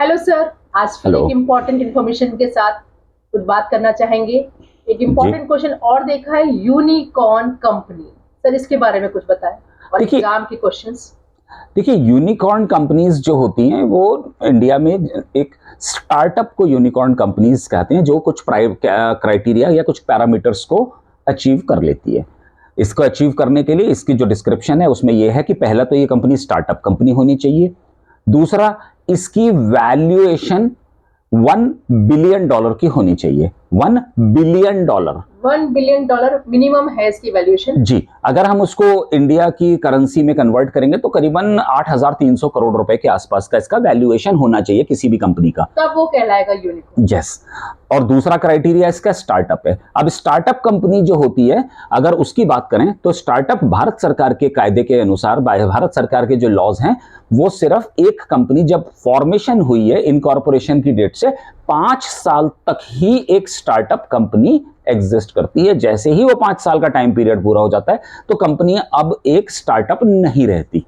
Hello sir, आज फिर hello. एक इम्पोर्टेंट इन्फॉर्मेशन के साथ कुछ बात करना चाहेंगे। एक इम्पोर्टेंट क्वेश्चन और देखा है, यूनिकॉर्न कंपनी। सर इसके बारे में कुछ बताएं और देखिए एग्जाम के क्वेश्चंस। देखिए यूनिकॉर्न कंपनीज जो होती हैं वो इंडिया में एक स्टार्टअप को यूनिकॉर्न कंपनीज कहते हैं, जो कुछ क्राइटेरिया या कुछ पैरामीटर्स को अचीव कर लेती है। इसको अचीव करने के लिए इसकी जो डिस्क्रिप्शन है उसमें यह है कि पहला तो ये कंपनी स्टार्टअप कंपनी होनी चाहिए। दूसरा, इसकी वैल्यूएशन $1 बिलियन की होनी चाहिए। $1 बिलियन। $1 बिलियन मिनिमम है इसकी वैल्यूएशन। जी, अगर हम उसको इंडिया की करेंसी में कन्वर्ट करेंगे तो करीबन 8,300 करोड़ रुपए के आसपास का इसका वैल्यूएशन होना चाहिए किसी भी कंपनी का। तब वो कहलाएगा यूनिकॉर्न। यस। और दूसरा क्राइटेरिया इसका स्टार्टअप है। अब स्टार्टअप कंपनी जो होती है, अगर उसकी बात करें तो स्टार्टअप भारत सरकार के कायदे के अनुसार, भारत सरकार के जो लॉज हैं, वो सिर्फ एक कंपनी जब फॉर्मेशन हुई है इनकॉर्पोरेशन की डेट से 5 साल तक ही एक स्टार्टअप कंपनी एग्जिस्ट करती है। जैसे ही वो 5 साल का टाइम पीरियड पूरा हो जाता है तो कंपनी अब एक स्टार्टअप नहीं रहती।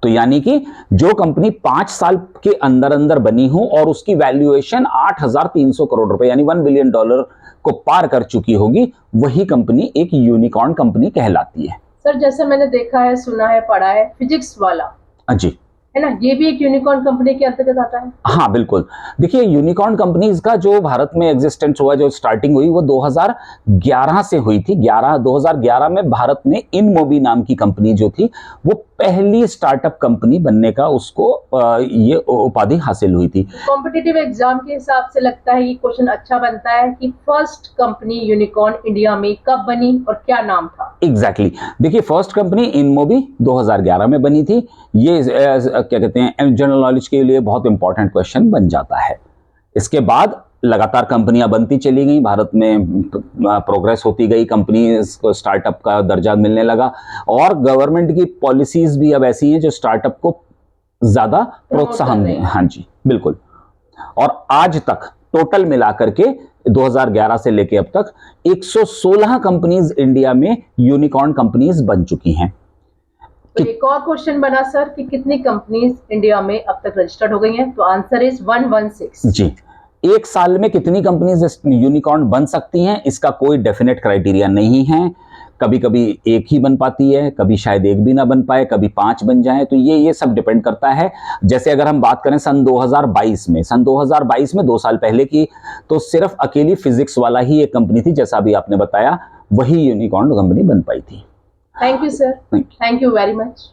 तो यानी कि जो कंपनी 5 साल के अंदर अंदर बनी हो और उसकी वैल्यूएशन 8,300 करोड़ रुपए यानी $1 बिलियन को पार कर चुकी होगी, वही कंपनी एक यूनिकॉर्न कंपनी कहलाती है। सर जैसे मैंने देखा है, सुना है, पढ़ा है, फिजिक्स वाला जी, है ना, ये भी एक यूनिकॉर्न कंपनी के अंतर्गत आता है। हाँ बिल्कुल। देखिए यूनिकॉर्न कंपनीज का जो भारत में एग्जिस्टेंस हुआ, जो स्टार्टिंग हुई वो 2011 से हुई थी। 2011 में भारत में इनमोबी नाम की कंपनी जो थी वो पहली स्टार्टअप कंपनी बनने का उसको ये उपाधि हासिल हुई थी। कॉम्पिटिटिव एग्जाम के हिसाब से लगता है ये क्वेश्चन अच्छा बनता है कि फर्स्ट कंपनी यूनिकॉर्न इंडिया में कब बनी और क्या नाम था। एग्जैक्टली देखिए, फर्स्ट कंपनी इनमोबी 2011 में बनी थी। ये क्या कहते हैं, जनरल नॉलेज के लिए बहुत इंपॉर्टेंट क्वेश्चन बन जाता है। इसके बाद लगातार कंपनियां बनती चली गई, भारत में प्रोग्रेस होती गई, कंपनी को स्टार्टअप का दर्जा मिलने लगा और गवर्नमेंट की पॉलिसीज भी अब ऐसी हैं जो स्टार्टअप को ज्यादा प्रोत्साहन दें। हाँ जी बिल्कुल। और आज तक टोटल मिलाकर के 2011 से लेके अब तक 116 कंपनीज इंडिया में यूनिकॉर्न कंपनीज बन चुकी हैं। तो एक और क्वेश्चन बना सर कि कितनी कंपनीज इंडिया में अब तक रजिस्टर्ड हो गई हैं, तो आंसर इज 116। जी, एक साल में कितनी कंपनीज यूनिकॉर्न बन सकती हैं, इसका कोई डेफिनेट क्राइटेरिया नहीं है। कभी कभी एक ही बन पाती है, कभी शायद एक भी ना बन पाए, कभी 5 बन जाए। तो ये सब डिपेंड करता है। जैसे अगर हम बात करें सन 2022 में 2 साल पहले की, तो सिर्फ अकेली फिजिक्स वाला ही एक कंपनी थी, जैसा अभी आपने बताया, वही यूनिकॉर्न कंपनी बन पाई थी। Thank you sir, thank you very much.